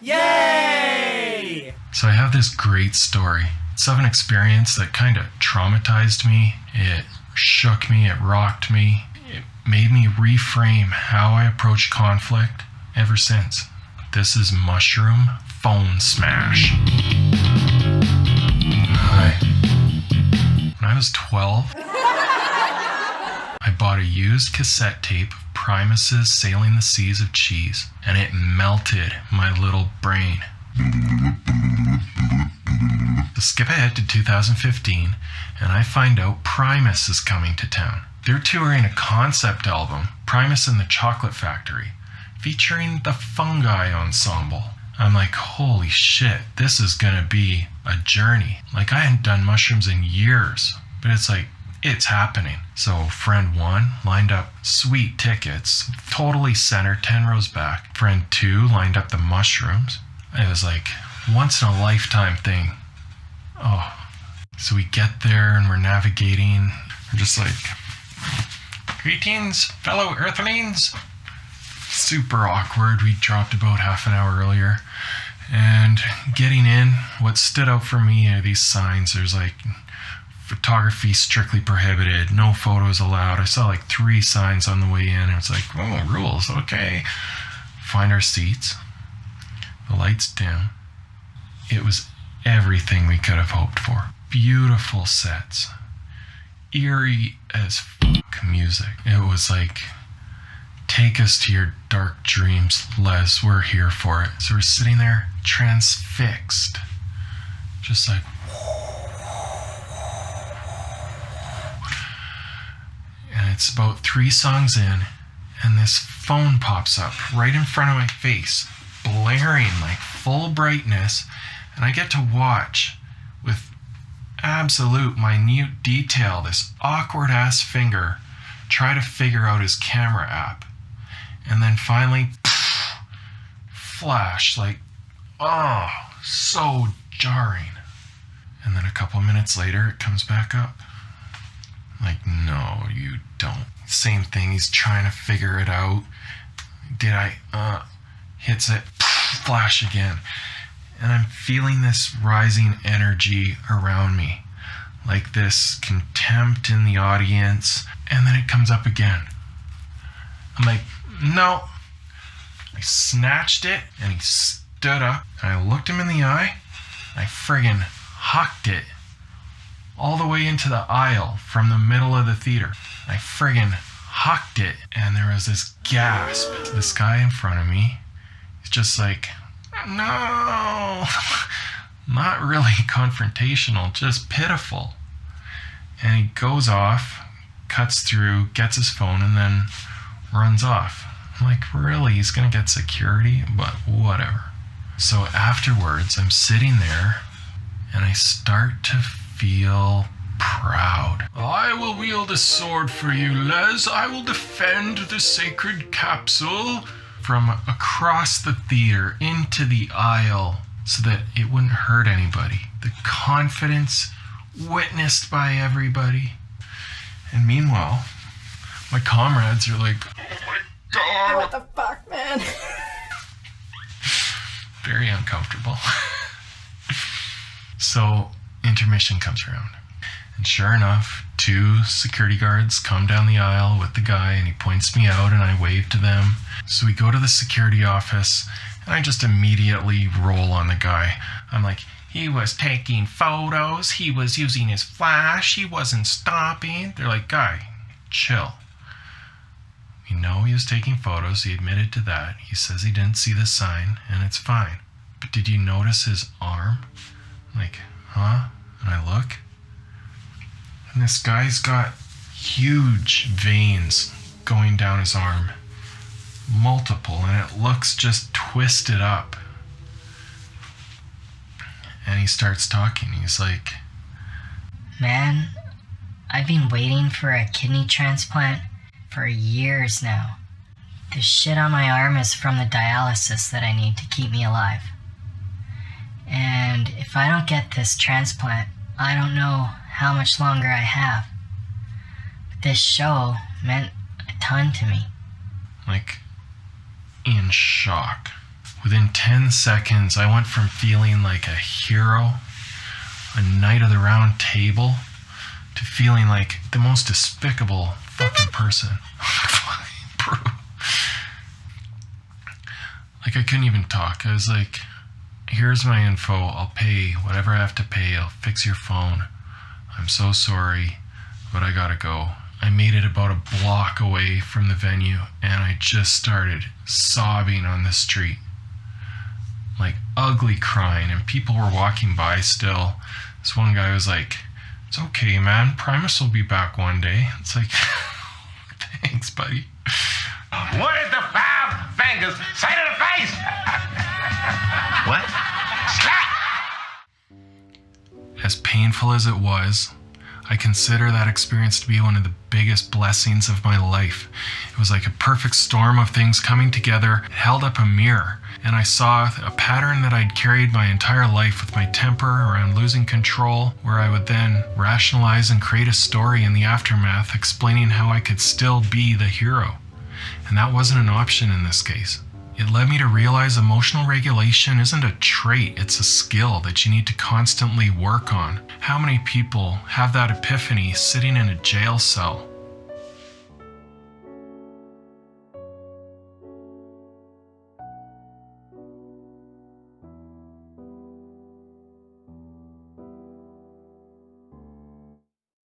Yay! So I have this great story. It's of an experience that kind of traumatized me. It shook me, it rocked me. It made me reframe how I approach conflict ever since. This is Mushroom Phone Smash. Hi. When I was 12, I bought a used cassette tape of Primus's Sailing the Seas of Cheese, and it melted my little brain. So skip ahead to 2015, and I find out Primus is coming to town. They're touring a concept album, Primus and the Chocolate Factory, featuring the Fungi Ensemble. I'm like, holy shit, this is gonna be a journey. Like, I hadn't done mushrooms in years, but it's like, it's happening. So friend 1 lined up sweet tickets, totally center, 10 rows back. Friend 2 lined up the mushrooms. It was like once in a lifetime thing. Oh, so we get there and we're navigating. We're just like, greetings, fellow earthlings. Super awkward. We dropped about half an hour earlier. And getting in, what stood out for me are these signs. There's like, photography strictly prohibited, no photos allowed. I saw like 3 signs on the way in, and it's like, oh, rules, okay. Find our seats. The lights dim. It was everything we could have hoped for. Beautiful sets. Eerie as music. It was like, take us to your dark dreams, Les, we're here for it. So we're sitting there transfixed. Just like, and it's about 3 songs in, and this phone pops up right in front of my face, blaring like full brightness, and I get to watch with absolute minute detail this awkward ass finger try to figure out his camera app, and then finally flash, like, oh, so jarring. And then a couple minutes later it comes back up. Like, no, you don't. Same thing, he's trying to figure it out. Did I, hits it, flash again. And I'm feeling this rising energy around me. Like this contempt in the audience. And then it comes up again. I'm like, no. I snatched it, and he stood up, and I looked him in the eye. I friggin' hucked it all the way into the aisle from the middle of the theater. I friggin' hucked it, and there was this gasp. This guy in front of me, he's just like, no. Not really confrontational, just pitiful. And he goes off, cuts through, gets his phone, and then runs off. I'm like, really? He's gonna get security? But whatever. So afterwards, I'm sitting there, and I start to feel proud. I will wield a sword for you, Les. I will defend the sacred capsule. From across the theater into the aisle so that it wouldn't hurt anybody. The confidence witnessed by everybody. And meanwhile, my comrades are like, oh my God. What the fuck, man? Very uncomfortable. So intermission comes around. And sure enough, 2 security guards come down the aisle with the guy, and he points me out, and I wave to them. So we go to the security office, and I just immediately roll on the guy. I'm like, he was taking photos, he was using his flash, he wasn't stopping. They're like, guy, chill. We know he was taking photos, he admitted to that. He says he didn't see the sign, and it's fine. But did you notice his arm? I'm like, huh? And I look, and this guy's got huge veins going down his arm. Multiple, and it looks just twisted up. And he starts talking. He's like, man, I've been waiting for a kidney transplant for years now. The shit on my arm is from the dialysis that I need to keep me alive. And if I don't get this transplant, I don't know how much longer I have. But this show meant a ton to me. like, in shock. Within 10 seconds, I went from feeling like a hero, a knight of the round table, to feeling like the most despicable fucking person. Like, I couldn't even talk. I was like, here's my info. I'll pay whatever I have to pay. I'll fix your phone. I'm so sorry, but I gotta go. I made it about a block away from the venue, and I just started sobbing on the street. Like, ugly crying, and people were walking by still. This one guy was like, it's okay, man. Primus will be back one day. It's like, thanks, buddy. Where's the 5 fingers? Say to the face! What? Slap! As painful as it was, I consider that experience to be one of the biggest blessings of my life. It was like a perfect storm of things coming together. It held up a mirror, and I saw a pattern that I'd carried my entire life with my temper around losing control, where I would then rationalize and create a story in the aftermath explaining how I could still be the hero. And that wasn't an option in this case. It led me to realize emotional regulation isn't a trait, it's a skill that you need to constantly work on. How many people have that epiphany sitting in a jail cell?